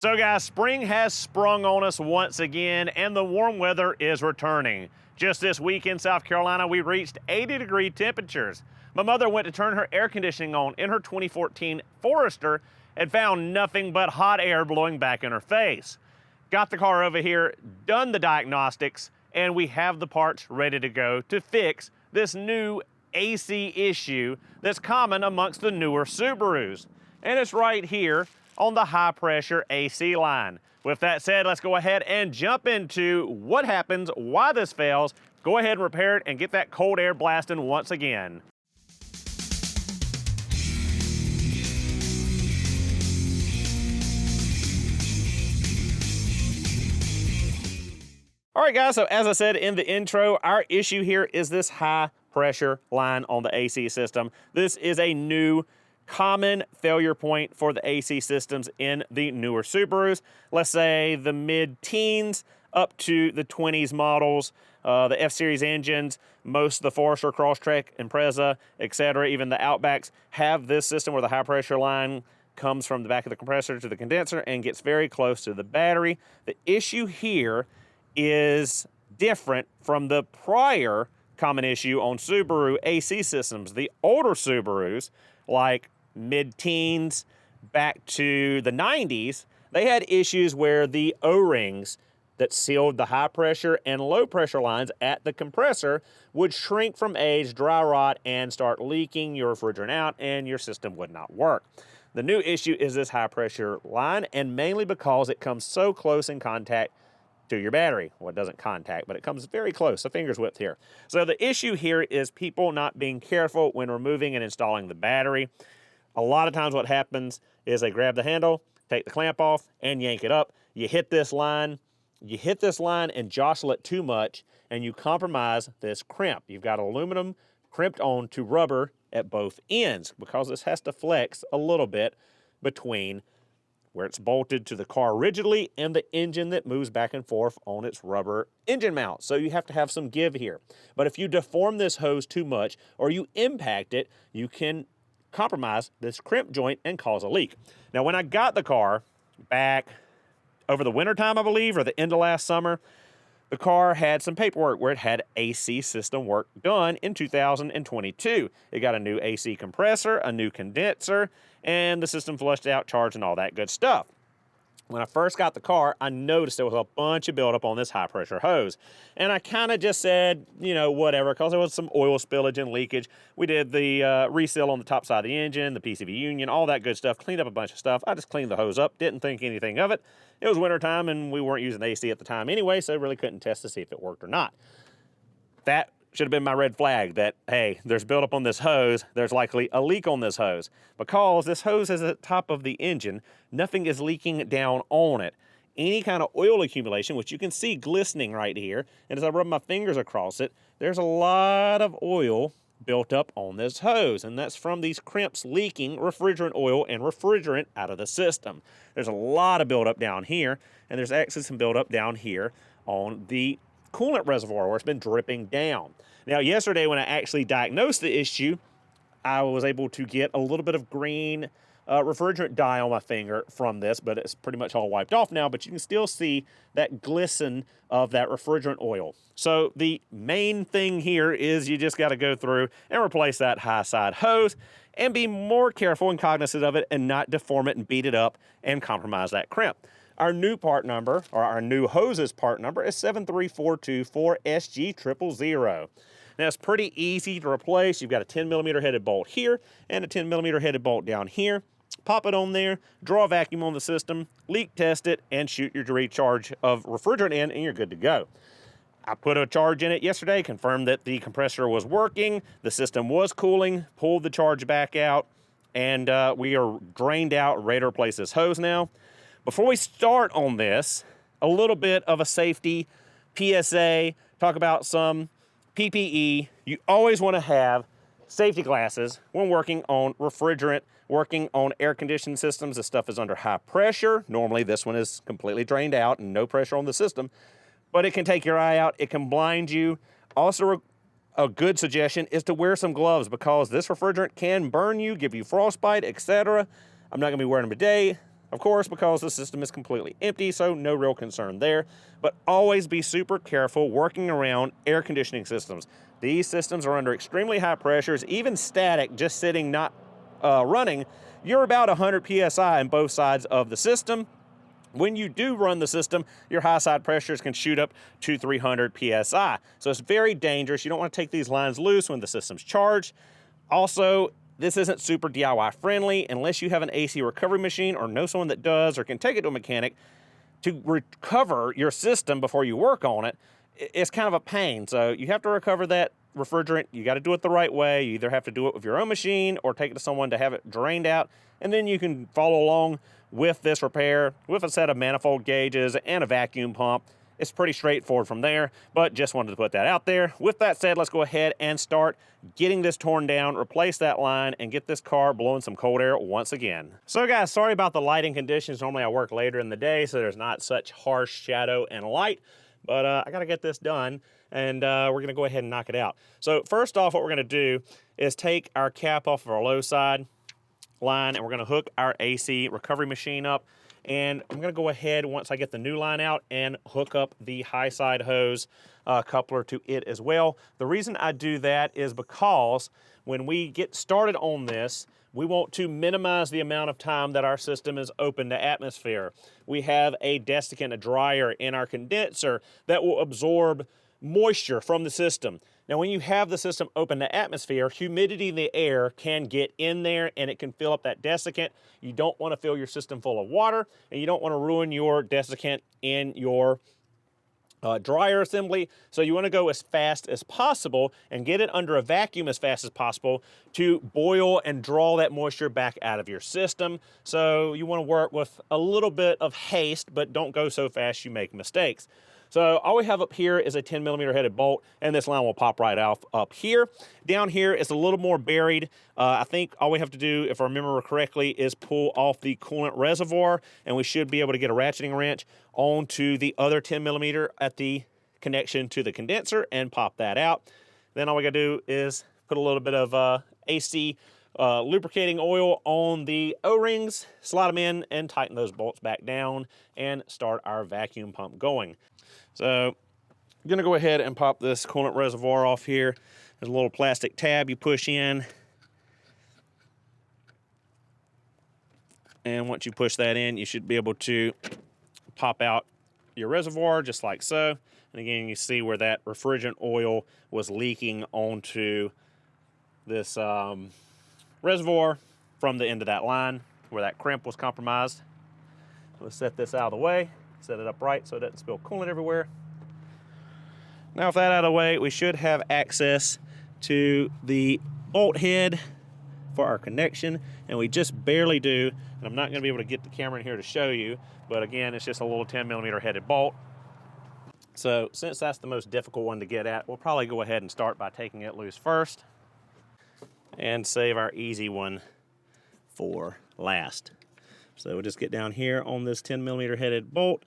So guys, spring has sprung on us once again and the warm weather is returning. Just this week in South Carolina, we reached 80-degree temperatures. My mother went to turn her air conditioning on in her 2014 Forester and found nothing but hot air blowing back in her face. Got the car over here, done the diagnostics, and we have the parts ready to go to fix this new AC issue that's common amongst the newer Subarus. And it's right here on the high pressure AC line. With that said, let's go ahead and jump into what happens, why this fails, go ahead and repair it and get that cold air blasting once again. All right guys, so as I said in the intro, our issue here is this high pressure line on the AC system. This is a new common failure point for the AC systems in the newer Subarus. Let's say the mid-teens up to the 20s models, the F-Series engines, most of the Forester, Crosstrek, Impreza, etc., even the Outbacks have this system where the high pressure line comes from the back of the compressor to the condenser and gets very close to the battery. The issue here is different from the prior common issue on Subaru AC systems. The older Subarus, like mid-teens back to the 90s, they had issues where the O-rings that sealed the high pressure and low pressure lines at the compressor would shrink from age, dry rot, and start leaking your refrigerant out, and your system would not work. The new issue is this high pressure line, and mainly because it comes so close in contact to your battery. Well, it doesn't contact, but it comes very close, a finger's width here. So the issue here is people not being careful when removing and installing the battery. A lot of times what happens is they grab the handle, take the clamp off, and yank it up. You hit this line and jostle it too much, and you compromise this crimp. You've got aluminum crimped on to rubber at both ends because this has to flex a little bit between where it's bolted to the car rigidly and the engine that moves back and forth on its rubber engine mount. So you have to have some give here. But if you deform this hose too much or you impact it, you can compromise this crimp joint and cause a leak. Now, when I got the car back over the wintertime, I believe, or the end of last summer, the car had some paperwork where it had AC system work done in 2022. It got a new AC compressor, a new condenser, and the system flushed out, charged, and all that good stuff. When I first got the car, I noticed there was a bunch of buildup on this high-pressure hose. And I kind of just said, you know, whatever, because there was some oil spillage and leakage. We did the reseal on the top side of the engine, the PCV union, all that good stuff, cleaned up a bunch of stuff. I just cleaned the hose up, didn't think anything of it. It was wintertime, and we weren't using AC at the time anyway, so I really couldn't test to see if it worked or not. That should have been my red flag that, hey, there's buildup on this hose, there's likely a leak on this hose. Because this hose is at the top of the engine, nothing is leaking down on it. Any kind of oil accumulation, which you can see glistening right here, and as I rub my fingers across it, there's a lot of oil built up on this hose, and that's from these crimps leaking refrigerant oil and refrigerant out of the system. There's a lot of buildup down here, and there's actually some buildup down here on the coolant reservoir where it's been dripping down. Now, yesterday when I actually diagnosed the issue, I was able to get a little bit of green refrigerant dye on my finger from this, but it's pretty much all wiped off now, but you can still see that glisten of that refrigerant oil. So the main thing here is you just got to go through and replace that high side hose and be more careful and cognizant of it and not deform it and beat it up and compromise that crimp. Our new part number, or our new hoses part number, is 73424SG000. Now, it's pretty easy to replace. You've got a 10mm headed bolt here and a 10mm headed bolt down here. Pop it on there, draw a vacuum on the system, leak test it, and shoot your recharge of refrigerant in, and you're good to go. I put a charge in it yesterday, confirmed that the compressor was working, the system was cooling, pulled the charge back out, and we are drained out, ready to replace this hose now. Before we start on this, a little bit of a safety PSA, talk about some PPE. You always want to have safety glasses when working on refrigerant, working on air conditioning systems. This stuff is under high pressure. Normally this one is completely drained out and no pressure on the system, but it can take your eye out. It can blind you. Also, a good suggestion is to wear some gloves because this refrigerant can burn you, give you frostbite, etc. I'm not going to be wearing them today. Of course, because the system is completely empty, so no real concern there. But always be super careful working around air conditioning systems. These systems are under extremely high pressures, even static, just sitting not running. You're about 100 psi on both sides of the system. When you do run the system, your high side pressures can shoot up to 300 psi. So it's very dangerous. You don't want to take these lines loose when the system's charged. Also, this isn't super DIY friendly unless you have an AC recovery machine or know someone that does or can take it to a mechanic to recover your system before you work on it. It's kind of a pain. So you have to recover that refrigerant. You got to do it the right way. You either have to do it with your own machine or take it to someone to have it drained out. And then you can follow along with this repair with a set of manifold gauges and a vacuum pump. It's pretty straightforward from there, but just wanted to put that out there. With that said, let's go ahead and start getting this torn down, replace that line, and get this car blowing some cold air once again. So guys, sorry about the lighting conditions. Normally I work later in the day, so there's not such harsh shadow and light, but I gotta get this done, and we're gonna go ahead and knock it out. So first off, what we're gonna do is take our cap off of our low side line, and we're gonna hook our AC recovery machine up. And I'm gonna go ahead, once I get the new line out, and hook up the high side hose coupler to it as well. The reason I do that is because when we get started on this, we want to minimize the amount of time that our system is open to atmosphere. We have a desiccant, a dryer in our condenser that will absorb moisture from the system. Now, when you have the system open to atmosphere, humidity in the air can get in there and it can fill up that desiccant. You don't want to fill your system full of water, and you don't want to ruin your desiccant in your dryer assembly. So you want to go as fast as possible and get it under a vacuum as fast as possible to boil and draw that moisture back out of your system. So you want to work with a little bit of haste, but don't go so fast you make mistakes. So all we have up here is a 10mm headed bolt, and this line will pop right off up here. Down here is a little more buried. I think all we have to do, if I remember correctly, is pull off the coolant reservoir, and we should be able to get a ratcheting wrench onto the other 10mm at the connection to the condenser and pop that out. Then all we gotta do is put a little bit of AC lubricating oil on the O-rings, slide them in, and tighten those bolts back down, and start our vacuum pump going. So I'm gonna go ahead and pop this coolant reservoir off here. There's a little plastic tab you push in. And once you push that in, you should be able to pop out your reservoir just like so. And again, you see where that refrigerant oil was leaking onto this reservoir from the end of that line where that crimp was compromised. Let's set this out of the way. Set it up right so it doesn't spill coolant everywhere. Now with that out of the way, we should have access to the bolt head for our connection, and we just barely do. And I'm not going to be able to get the camera in here to show you, but again, it's just a little 10mm headed bolt. So since that's the most difficult one to get at, we'll probably go ahead and start by taking it loose first and save our easy one for last. So we'll just get down here on this 10mm headed bolt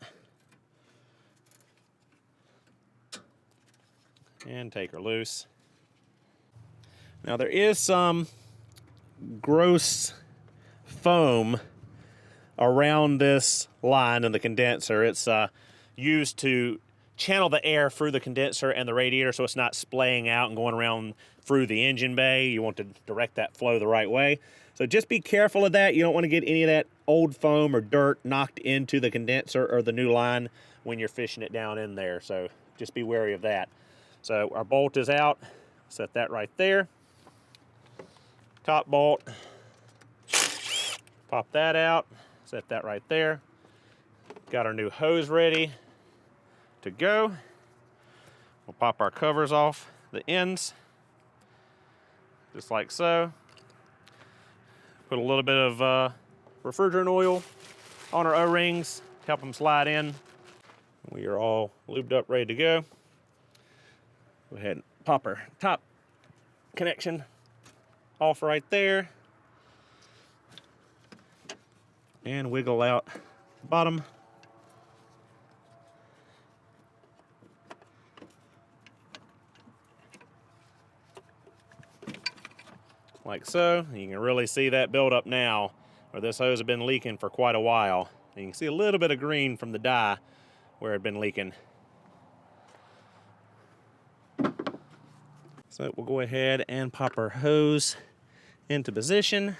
and take her loose. Now there is some gross foam around this line in the condenser. It's used to channel the air through the condenser and the radiator so it's not splaying out and going around through the engine bay. You want to direct that flow the right way. So just be careful of that. You don't want to get any of that old foam or dirt knocked into the condenser or the new line when you're fishing it down in there. So just be wary of that. So our bolt is out. Set that right there. Top bolt. Pop that out. Set that right there. Got our new hose ready to go. We'll pop our covers off the ends, just like so. Put a little bit of refrigerant oil on our O-rings, help them slide in. We are all lubed up, ready to go. Go ahead and pop our top connection off right there. And wiggle out the bottom. Like so. You can really see that buildup now where this hose had been leaking for quite a while. And you can see a little bit of green from the dye where it had been leaking. So we'll go ahead and pop our hose into position.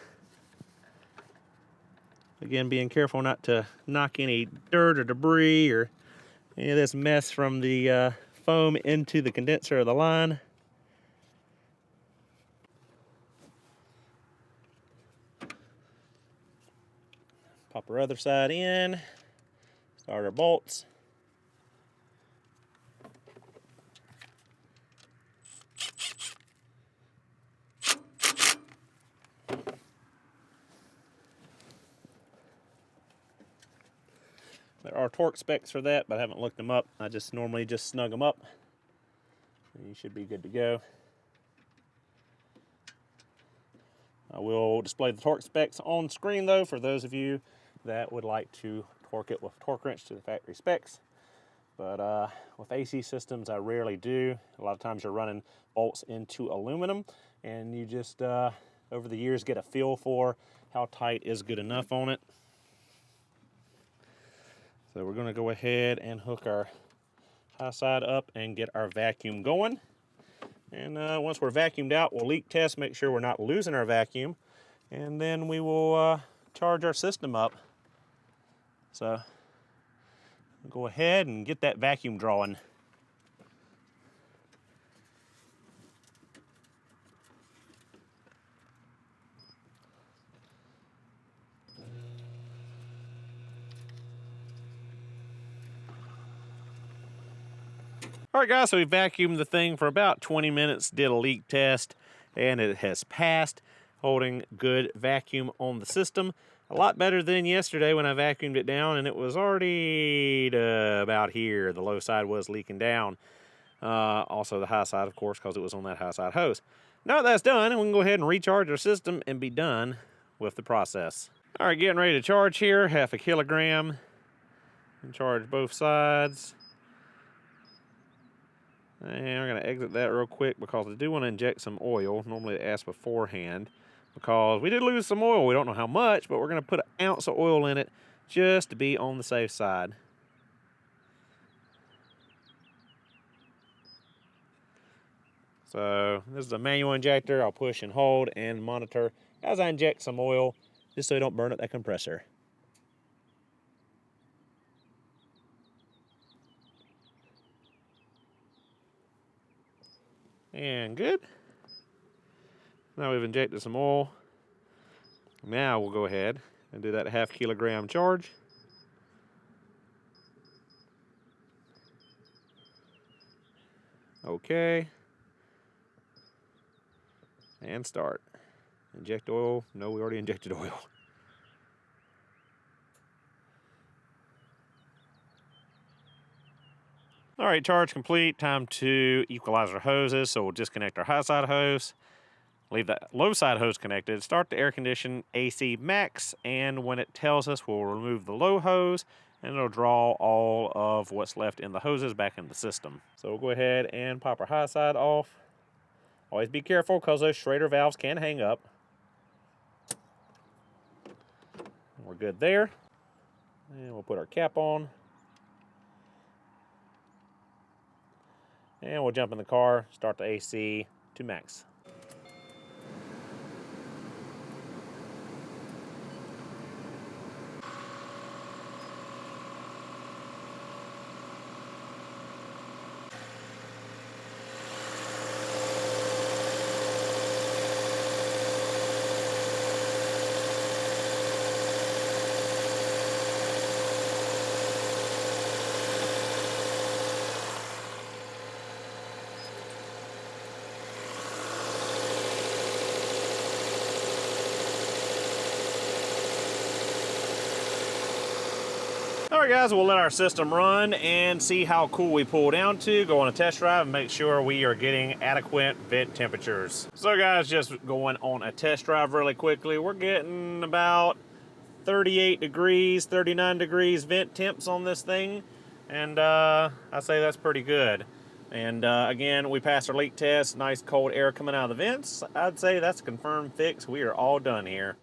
Again, being careful not to knock any dirt or debris or any of this mess from the foam into the condenser of the line. Pop our other side in, start our bolts. There are torque specs for that, but I haven't looked them up. I just normally just snug them up. And you should be good to go. I will display the torque specs on screen though for those of you that would like to torque it with torque wrench to the factory specs. But with AC systems, I rarely do. A lot of times you're running bolts into aluminum, and you just, over the years, get a feel for how tight is good enough on it. So we're gonna go ahead and hook our high side up and get our vacuum going. And once we're vacuumed out, we'll leak test, make sure we're not losing our vacuum, and then we will charge our system up. So go ahead and get that vacuum drawing. All right, guys, so we vacuumed the thing for about 20 minutes, did a leak test, and it has passed, holding good vacuum on the system. A lot better than yesterday when I vacuumed it down, and it was already about here. The low side was leaking down. Also the high side, of course, because it was on that high side hose. Now that that's done, we can go ahead and recharge our system and be done with the process. All right, getting ready to charge here, 1/2 kilogram. And charge both sides. And we're going to exit that real quick because I do want to inject some oil. Normally they ask beforehand because we did lose some oil. We don't know how much, but we're going to put an ounce of oil in it just to be on the safe side. So this is a manual injector. I'll push and hold and monitor as I inject some oil just so I don't burn up that compressor. And good. Now we've injected some oil. Now we'll go ahead and do that 1/2 kilogram charge. Okay. And start. Inject oil. No, we already injected oil. All right, charge complete. Time to equalize our hoses. So we'll disconnect our high side hose, leave that low side hose connected, start the air condition AC max, and when it tells us, we'll remove the low hose, and it'll draw all of what's left in the hoses back in the system. So we'll go ahead and pop our high side off. Always be careful because those Schrader valves can hang up. We're good there. And we'll put our cap on. And we'll jump in the car, start the AC to max. All right, guys, we'll let our system run and see how cool we pull down to. Go on a test drive and make sure we are getting adequate vent temperatures. So, guys, just going on a test drive really quickly. We're getting about 38 degrees, 39 degrees vent temps on this thing. And I say that's pretty good. And again, we passed our leak test. Nice cold air coming out of the vents. I'd say that's a confirmed fix. We are all done here.